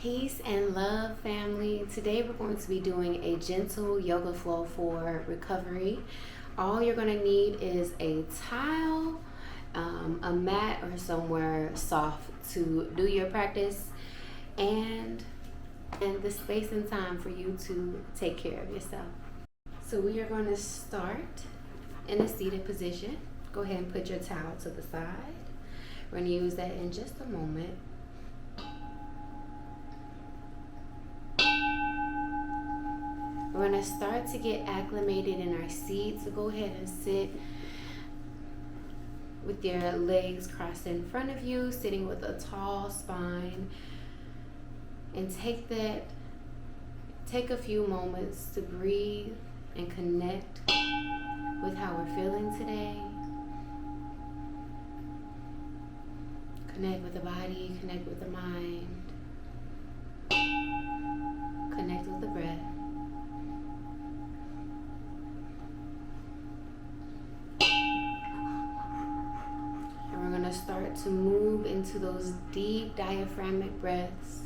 Peace and love, family. Today we're going to be doing a gentle yoga flow for recovery. All you're going to need is a towel, a mat, or somewhere soft to do your practice, and the space and time for you to take care of yourself. So we are going to start in a seated position. Go ahead and put your towel to the side. We're going to use that in just a moment. We're going to start to get acclimated in our seat. So go ahead and sit with your legs crossed in front of you, sitting with a tall spine. And take a few moments to breathe and connect with how we're feeling today. Connect with the body, connect with the mind, connect with the breath. And we're going to start to move into those deep diaphragmatic breaths.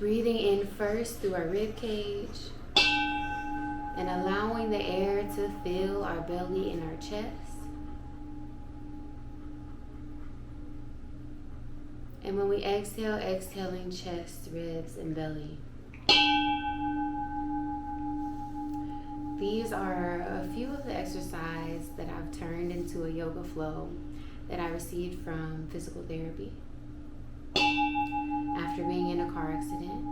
Breathing in first through our rib cage and allowing the air to fill our belly and our chest. And when we exhale, exhaling chest, ribs, and belly. These are a few of the exercises that I've turned into a yoga flow that I received from physical therapy after being in a car accident.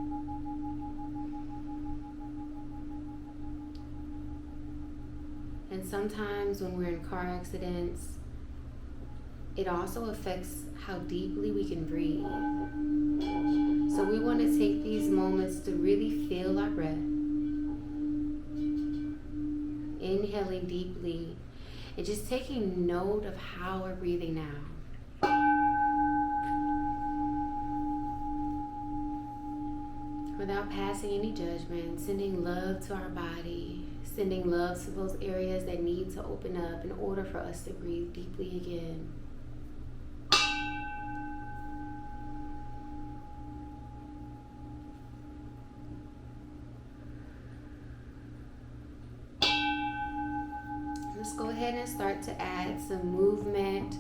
And sometimes when we're in car accidents, it also affects how deeply we can breathe. So we want to take these moments to really feel our breath. Inhaling deeply and just taking note of how we're breathing now. Without passing any judgment, sending love to our body, sending love to those areas that need to open up in order for us to breathe deeply again. Let's go ahead and start to add some movement.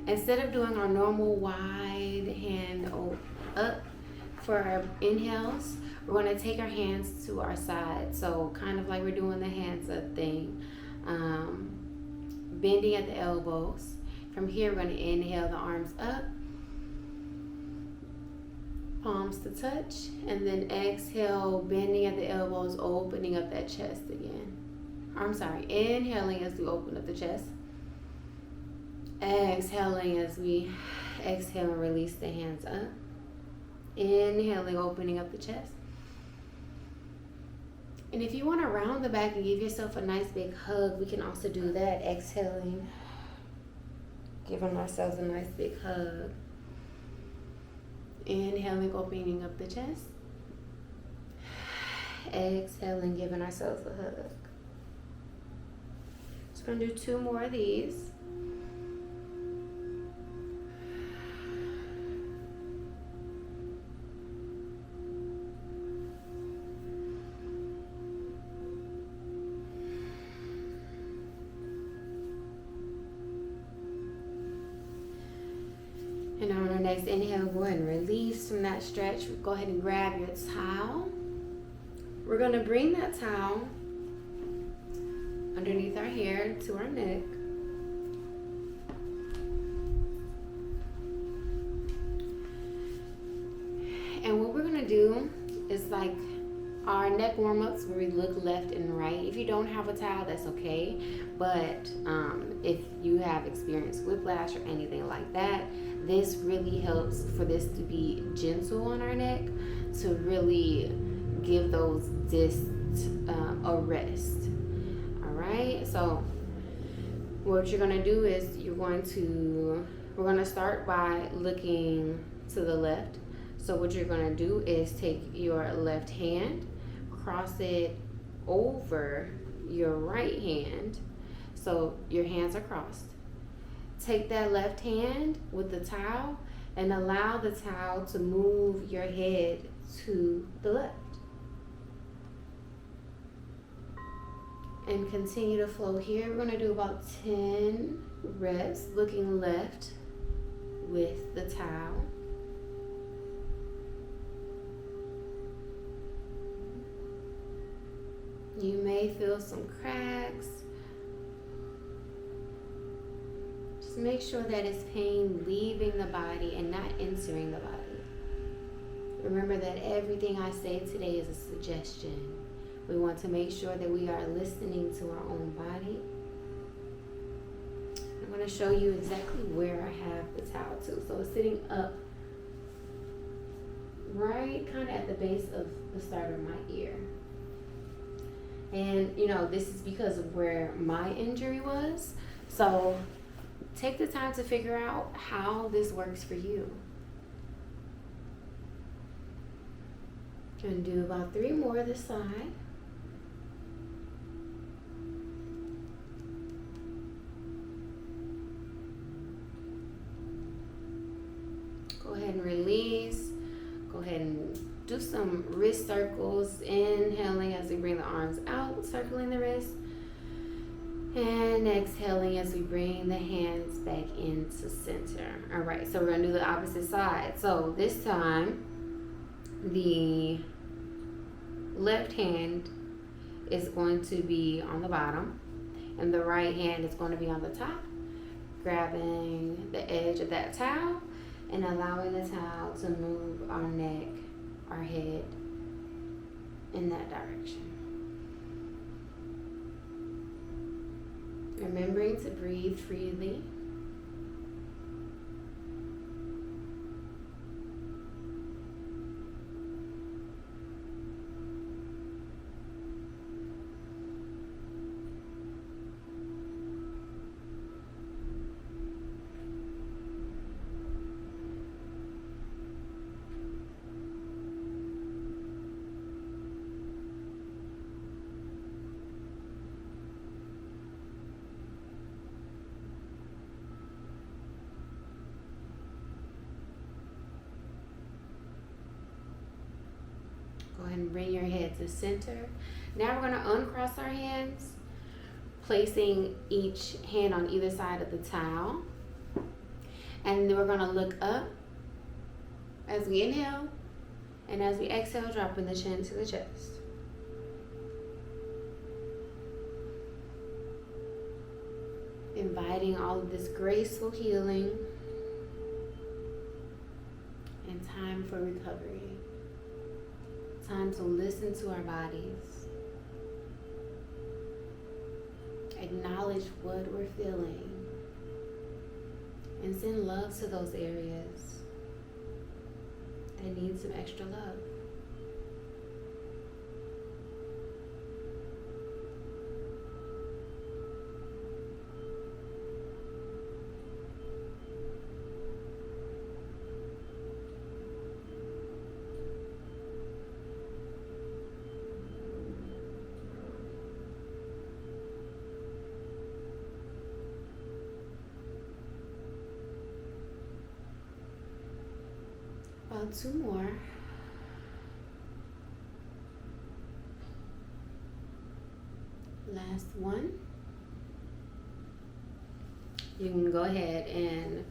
Instead of doing our normal wide hand up for our inhales, we're going to take our hands to our side. So kind of like we're doing the hands up thing. Bending at the elbows. From here, we're going to inhale the arms up. Palms to touch. And then exhale, bending at the elbows, opening up that chest again. Inhaling as we open up the chest. Exhaling as we exhale and release the hands up. Inhaling, opening up the chest. And if you want to round the back and give yourself a nice big hug, we can also do that. Exhaling, giving ourselves a nice big hug. Inhaling, opening up the chest. Exhaling, giving ourselves a hug. Just going to do 2 more of these. And on our next inhale, go ahead and release from that stretch. Go ahead and grab your towel. We're going to bring that towel underneath our hair to our neck. And what we're going to do is like our neck warm-ups where we look left and right. If you don't have a towel, that's okay. But if you have experienced whiplash or anything like that, this really helps for this to be gentle on our neck, to really give those discs a rest. All right, so what you're going to do is we're going to start by looking to the left. So what you're going to do is take your left hand, cross it over your right hand. So your hands are crossed. Take that left hand with the towel And allow the towel to move your head to the left. And continue to flow here. We're going to do about 10 reps looking left with the towel. You may feel some cracks. Just make sure that it's pain leaving the body and not entering the body. Remember that everything I say today is a suggestion. We want to make sure that we are listening to our own body. I'm going to show you exactly where I have the towel to. So it's sitting up right kind of at the base of the start of my ear. And this is because of where my injury was. So take the time to figure out how this works for you. And do about 3 more this side. Go ahead and release. Go ahead and do some wrist circles, inhaling as we bring the arms out, circling the wrist. And exhaling as we bring the hands back into center. All right, so we're gonna do the opposite side. So this time, the left hand is going to be on the bottom, and the right hand is going to be on the top, grabbing the edge of that towel and allowing the towel to move our neck, our head in that direction. Remembering to breathe freely. Go ahead and bring your head to center. Now we're going to uncross our hands, placing each hand on either side of the towel. And then we're going to look up as we inhale, and as we exhale, dropping the chin to the chest. Inviting all of this graceful healing and time for recovery. Time to listen to our bodies. Acknowledge what we're feeling. And send love to those areas that need some extra love. About 2 more. Last one. You can go ahead and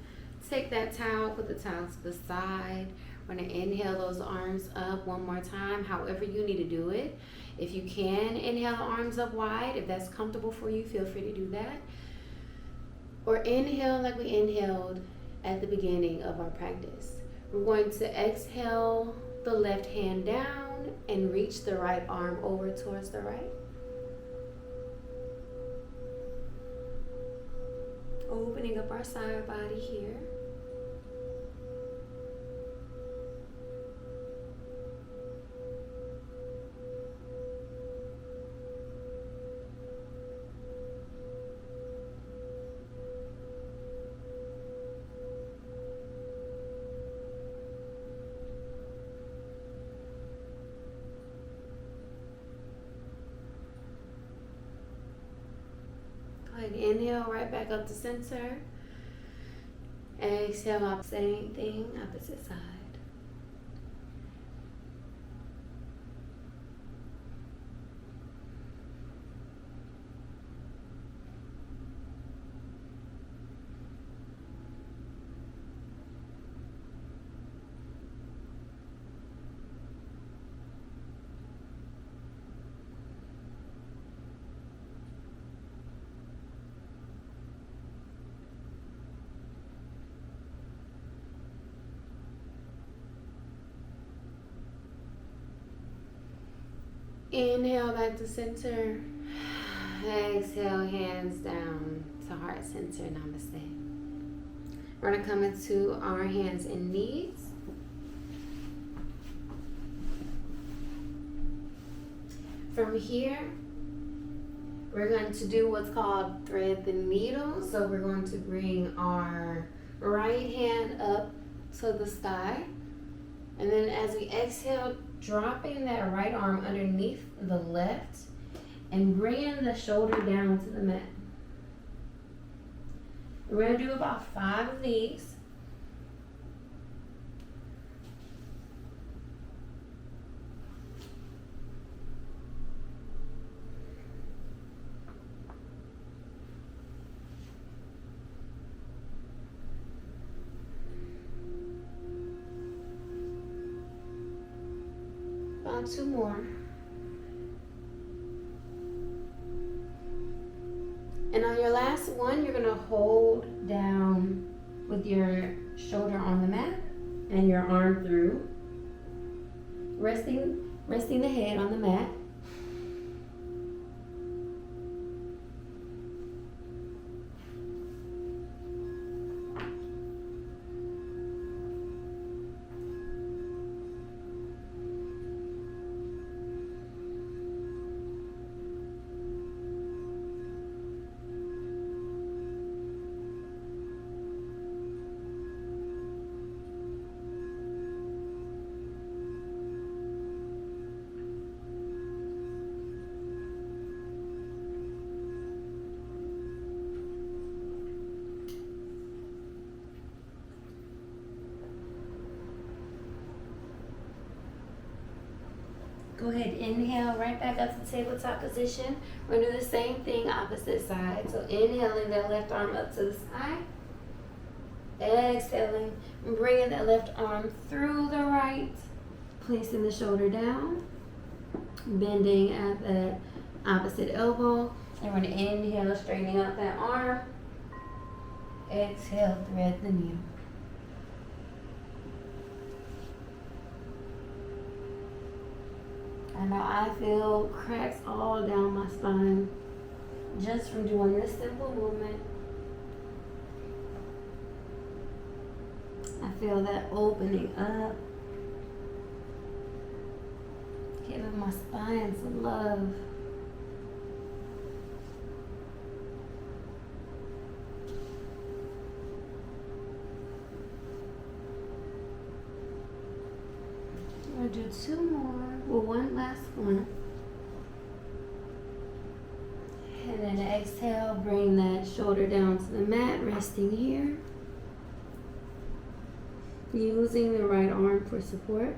take that towel, put the towel to the side. We're going to inhale those arms up one more time, however you need to do it. If you can inhale the arms up wide, if that's comfortable for you, feel free to do that. Or inhale like we inhaled at the beginning of our practice. We're going to exhale the left hand down and reach the right arm over towards the right. Opening up our side body here. Go ahead and inhale right back up to center. Exhale up, same thing, opposite side. Inhale back to center. Exhale, hands down to heart center. Namaste. We're going to come into our hands and knees. From here, we're going to do what's called thread the needle. So we're going to bring our right hand up to the sky. And then as we exhale, dropping that right arm underneath the left and bringing the shoulder down to the mat. We're going to do about 5 of these. About 2 more. And on your last one, you're going to hold down with your shoulder on the mat and your arm through, resting the head on the mat. Go ahead, inhale right back up to tabletop position. We're going to do the same thing opposite side. So inhaling that left arm up to the sky. Exhaling, bringing that left arm through the right. Placing the shoulder down. Bending at the opposite elbow. And we're going to inhale, straightening out that arm. Exhale, thread the needle. And now I feel cracks all down my spine just from doing this simple movement. I feel that opening up, giving my spine some love. We'll do 2 more. Well, one last one. And then exhale, bring that shoulder down to the mat, resting here. Using the right arm for support.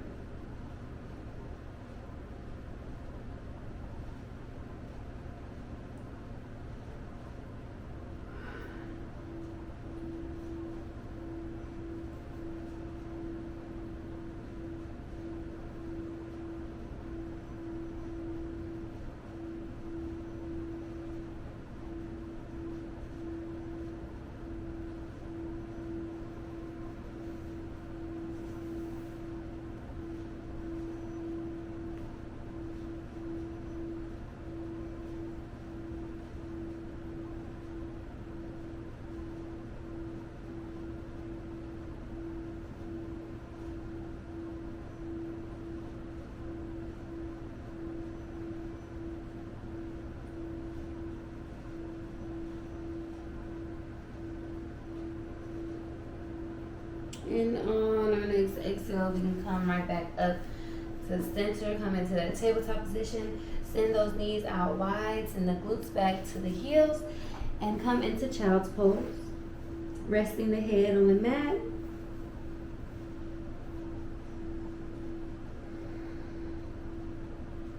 And on our next exhale, we can come right back up to the center, come into that tabletop position, send those knees out wide, send the glutes back to the heels, and come into child's pose. Resting the head on the mat.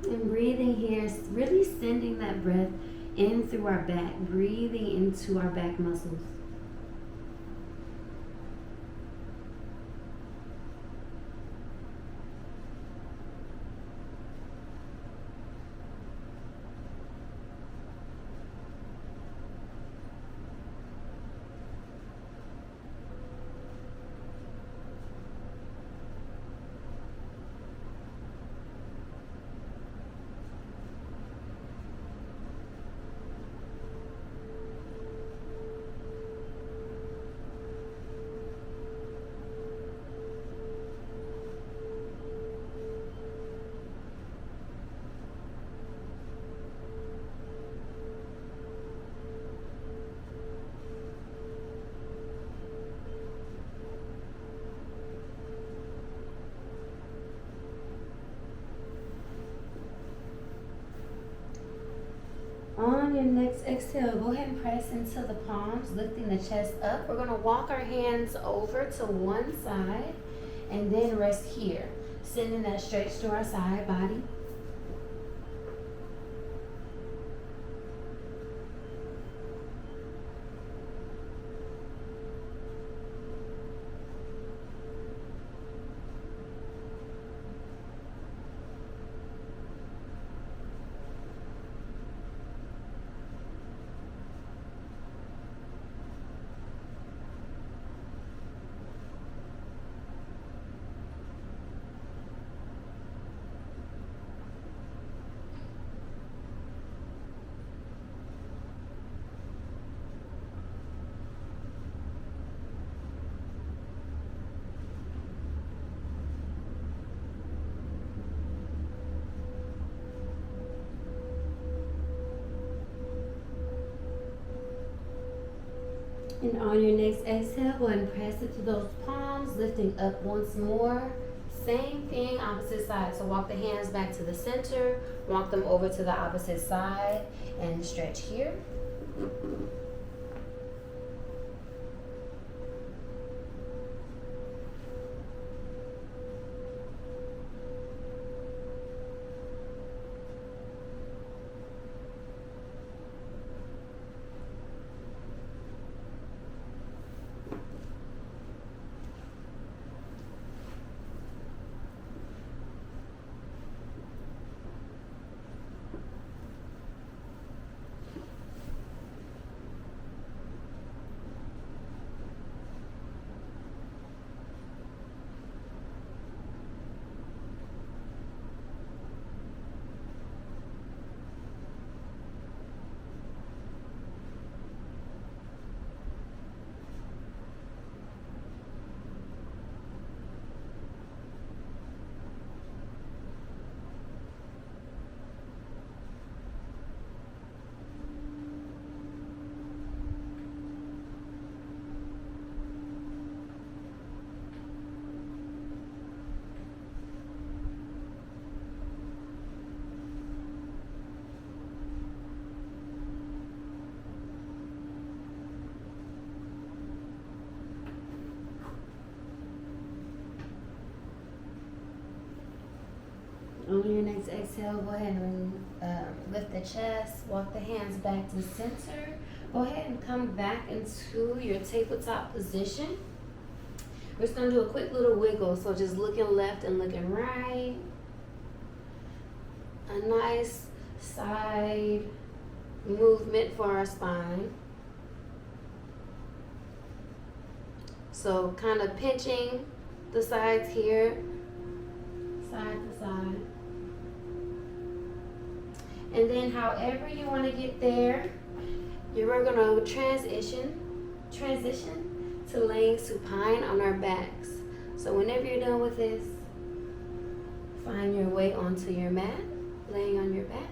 And breathing here, really sending that breath in through our back, breathing into our back muscles. On your next exhale, go ahead and press into the palms, lifting the chest up. We're going to walk our hands over to one side and then rest here, sending that stretch to our side body. And on your next exhale, go ahead and press it to those palms, lifting up once more. Same thing, opposite side. So walk the hands back to the center, walk them over to the opposite side, and stretch here. On your next exhale, go ahead and lift the chest, walk the hands back to center. Go ahead and come back into your tabletop position. We're just going to do a quick little wiggle, so just looking left and looking right. A nice side movement for our spine. So kind of pinching the sides here, side to side. And then however you want to get there, you're going to transition to laying supine on our backs. So whenever you're done with this, find your way onto your mat, laying on your back.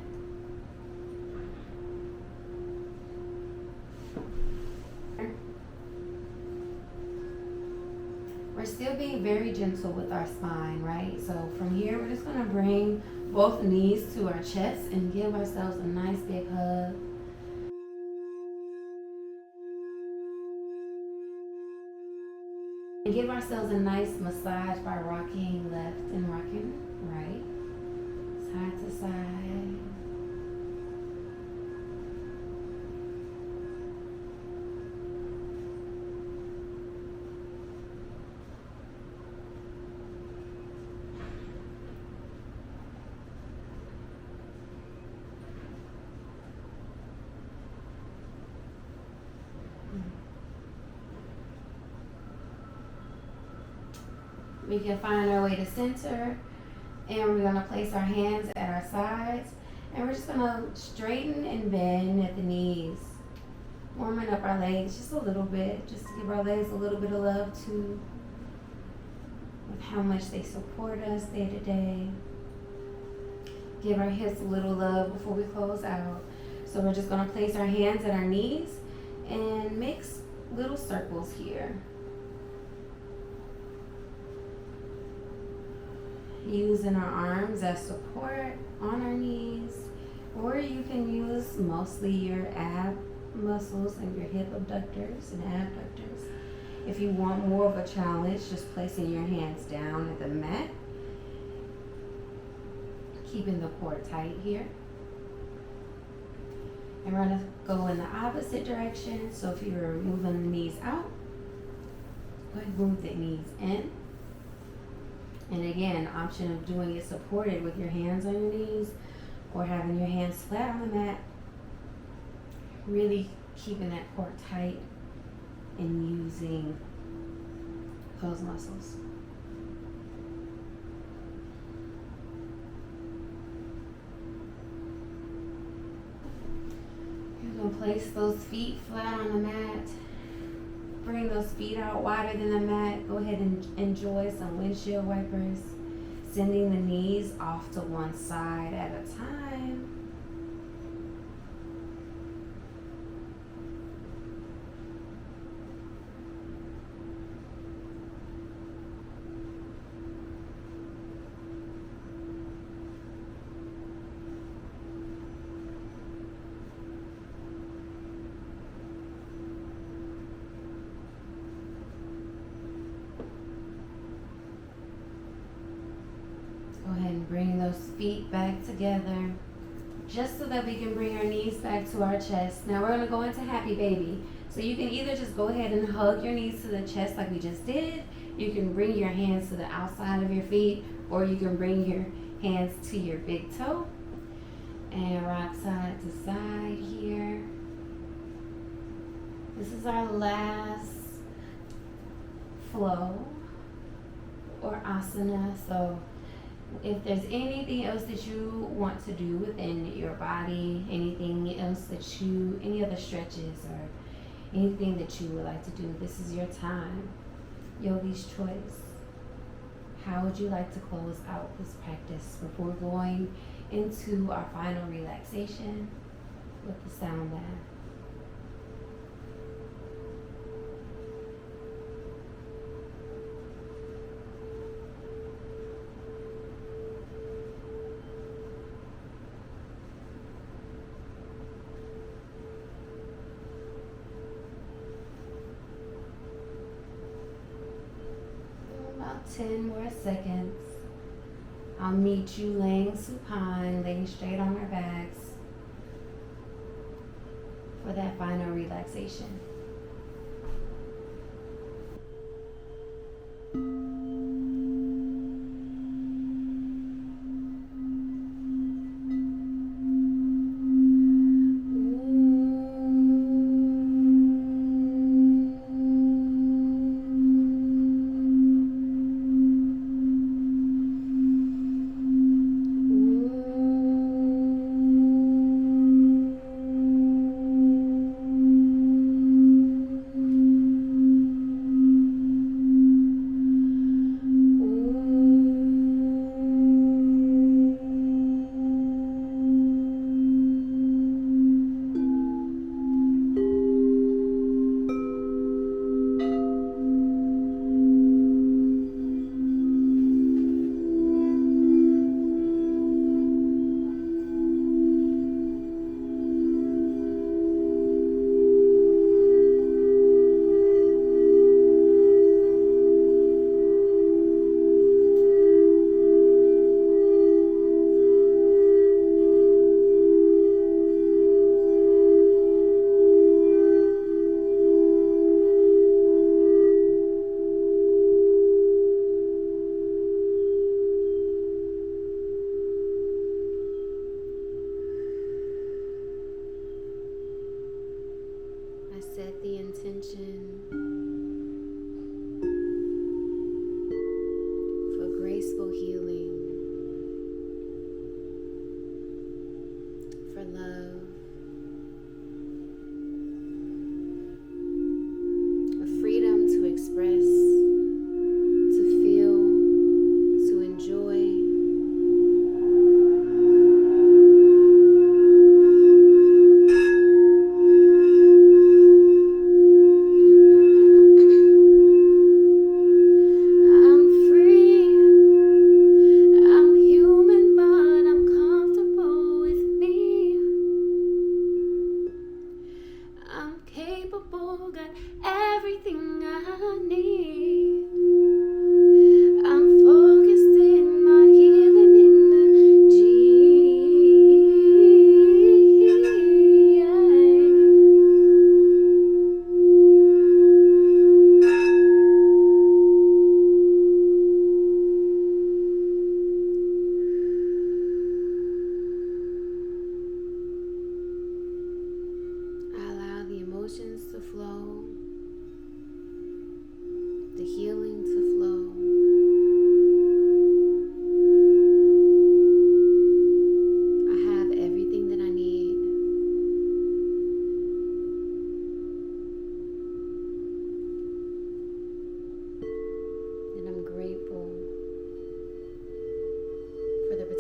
We're still being very gentle with our spine, right? So from here, we're just going to bring both knees to our chest and give ourselves a nice big hug. And give ourselves a nice massage by rocking left and rocking right, side to side. We can find our way to center, and we're going to place our hands at our sides, and we're just going to straighten and bend at the knees, warming up our legs just a little bit, just to give our legs a little bit of love too, with how much they support us day to day. Give our hips a little love before we close out. So we're just going to place our hands at our knees and make little circles here. Using our arms as support on our knees, or you can use mostly your ab muscles and your hip abductors and abductors. If you want more of a challenge, just placing your hands down at the mat, keeping the core tight here. And we're going to go in the opposite direction. So if you're moving the knees out, go ahead and move the knees in. And again, option of doing it supported with your hands on your knees or having your hands flat on the mat. Really keeping that core tight and using those muscles. You're going to place those feet flat on the mat. Bring those feet out wider than the mat. Go ahead and enjoy some windshield wipers. Sending the knees off to one side at a time. Go ahead and bring those feet back together, just so that we can bring our knees back to our chest. Now we're going to go into happy baby. So you can either just go ahead and hug your knees to the chest like we just did. You can bring your hands to the outside of your feet, or you can bring your hands to your big toe. And rock side to side here. This is our last flow or asana. So if there's anything else that you want to do within your body, anything else that any other stretches or anything that you would like to do, this is your time. Yogi's choice. How would you like to close out this practice before going into our final relaxation with the sound bath? About 10 more seconds. I'll meet you laying supine, laying straight on our backs for that final relaxation.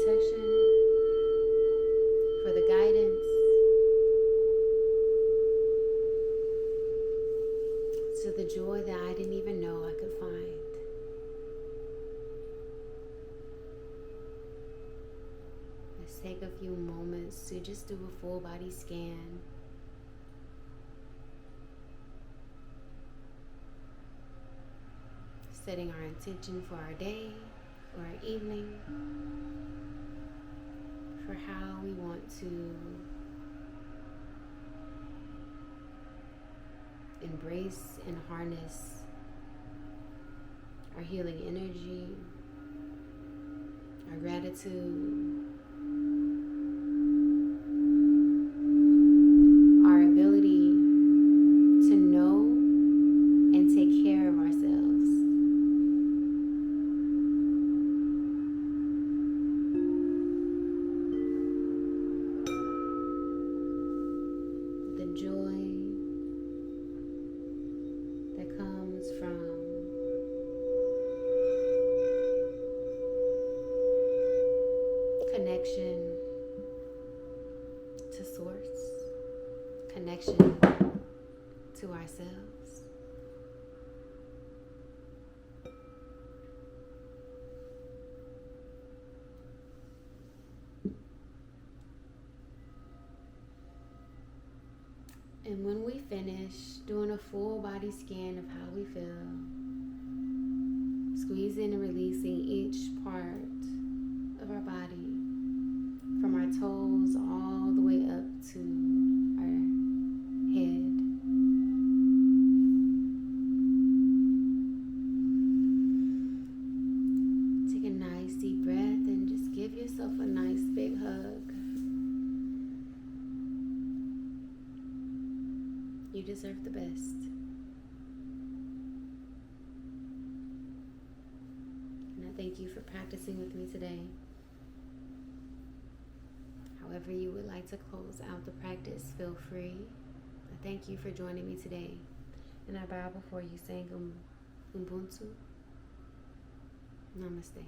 protection, for the guidance, to the joy that I didn't even know I could find. Let's take a few moments to just do a full body scan. Setting our intention for our day, for our evening, for how we want to embrace and harness our healing energy, our gratitude, our ability to know and take care of ourselves. The joy that comes from connection to source, connection to ourselves. And when we finish doing a full body scan of how we feel, squeezing and releasing each part of our body, from our toes all the way up to our head. Take a nice deep breath and just give yourself a nice big hug. You deserve the best. And I thank you for practicing with me today. However you would like to close out the practice, feel free. I thank you for joining me today. And I bow before you saying Ubuntu. Namaste.